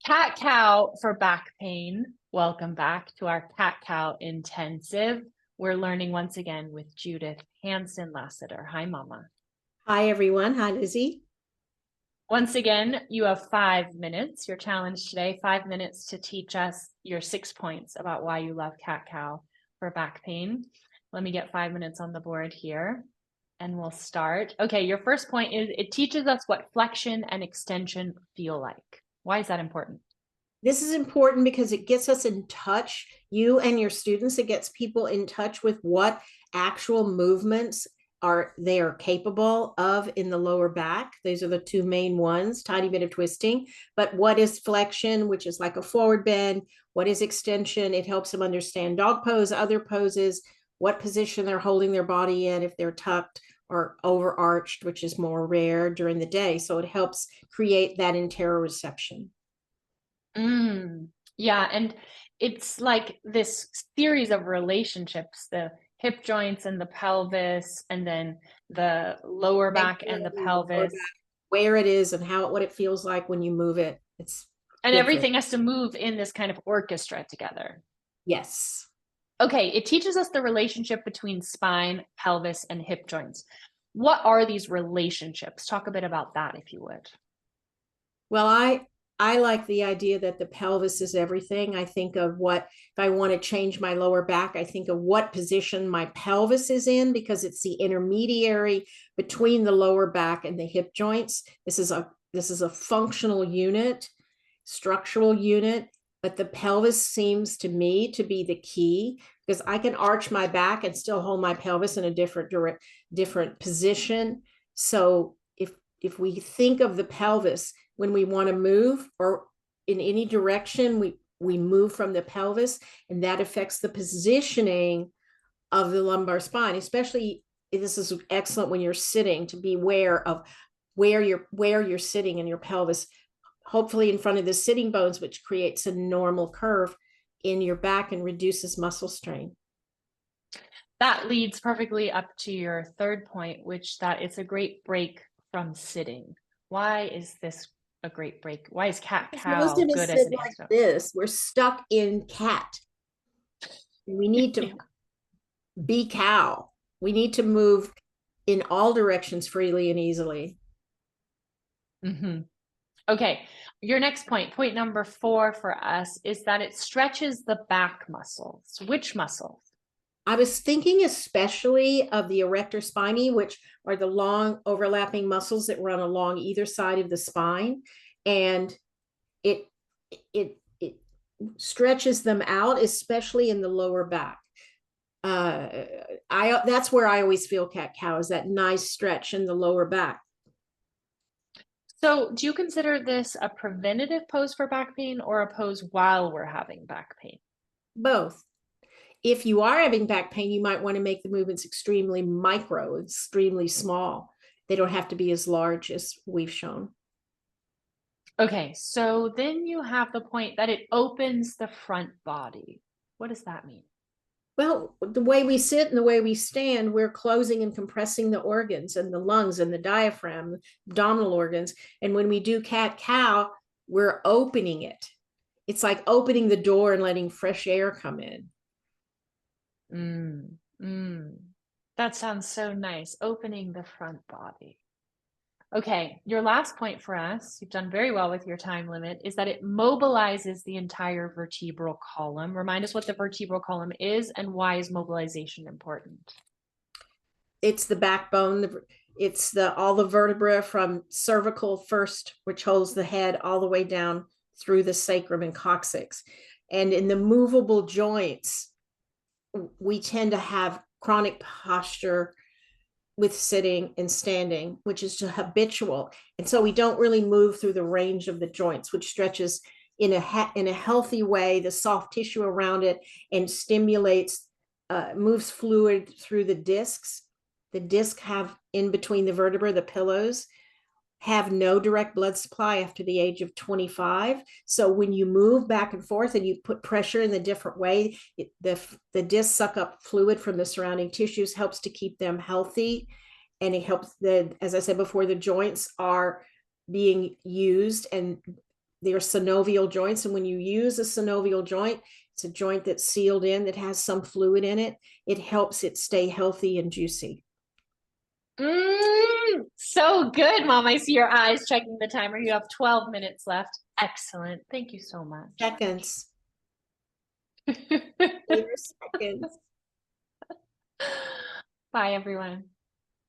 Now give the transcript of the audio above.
Cat cow for back pain. Welcome back to our cat cow intensive. We're learning once again with Judith Hanson Lasater. Hi, Mama. Hi, everyone. Hi, Lizzie. Once again, you have 5 minutes. Your challenge today, 5 minutes to teach us your 6 points about why you love cat cow for back pain. Let me get 5 minutes on the board here and we'll start. Okay, your first point is it teaches us what flexion and extension feel like. Why is that important? This is important because it gets us in touch, you and your students, it gets people in touch with what actual movements they are capable of in the lower back. These are the two main ones, tiny bit of twisting. But what is flexion, which is like a forward bend? What is extension? It helps them understand dog pose, other poses, what position they're holding their body in, if they're tucked or overarched, which is more rare during the day. So it helps create that interoception. Yeah, and it's like this series of relationships, the hip joints and the pelvis, and then the lower back and the pelvis. Where it is and what it feels like when you move it. And everything has to move in this kind of orchestra together. Yes. Okay, it teaches us the relationship between spine, pelvis, and hip joints. What are these relationships? Talk a bit about that, if you would. Well, I like the idea that the pelvis is everything. I think of if I want to change my lower back, I think of what position my pelvis is in because it's the intermediary between the lower back and the hip joints. This is a functional unit, structural unit, but the pelvis seems to me to be the key because I can arch my back and still hold my pelvis in a different position. So if we think of the pelvis when we want to move or in any direction, we move from the pelvis, and that affects the positioning of the lumbar spine. Especially, this is excellent when you're sitting, to be aware of where you're sitting in your pelvis, hopefully in front of the sitting bones, which creates a normal curve in your back and reduces muscle strain. That leads perfectly up to your third point, which that it's a great break from sitting. Why is this a great break? Why is cat cow most of us good sit as an like answer? this? We're stuck in cat. We need to be cow. We need to move in all directions freely and easily. Okay, your next point number 4 for us, is that it stretches the back muscles. Which muscles? I was thinking especially of the erector spinae, which are the long overlapping muscles that run along either side of the spine. And it stretches them out, especially in the lower back. That's where I always feel cat cow, is that nice stretch in the lower back. So do you consider this a preventative pose for back pain or a pose while we're having back pain? Both. If you are having back pain, you might want to make the movements extremely micro, extremely small. They don't have to be as large as we've shown. Okay, so then you have the point that it opens the front body. What does that mean? Well, the way we sit and the way we stand, we're closing and compressing the organs and the lungs and the diaphragm, the abdominal organs. And when we do cat cow, we're opening it. It's like opening the door and letting fresh air come in. That sounds so nice, opening the front body. Okay, your last point for us, you've done very well with your time limit, is that it mobilizes the entire vertebral column. Remind us what the vertebral column is and why is mobilization important? It's the backbone. It's all the vertebra from cervical first, which holds the head, all the way down through the sacrum and coccyx. And in the movable joints, we tend to have chronic posture with sitting and standing, which is just habitual. And so we don't really move through the range of the joints, which stretches in a healthy way the soft tissue around it and stimulates, moves fluid through the discs. The discs have in between the vertebrae, the pillows, have no direct blood supply after the age of 25. So when you move back and forth and you put pressure in a different way, the discs suck up fluid from the surrounding tissues, helps to keep them healthy. And it helps as I said before, the joints are being used and they're synovial joints. And when you use a synovial joint, it's a joint that's sealed in, that has some fluid in it. It helps it stay healthy and juicy. So good, Mom. I see your eyes checking the timer. You have 12 minutes left. Excellent. Thank you so much. Seconds. Seconds. Bye, everyone.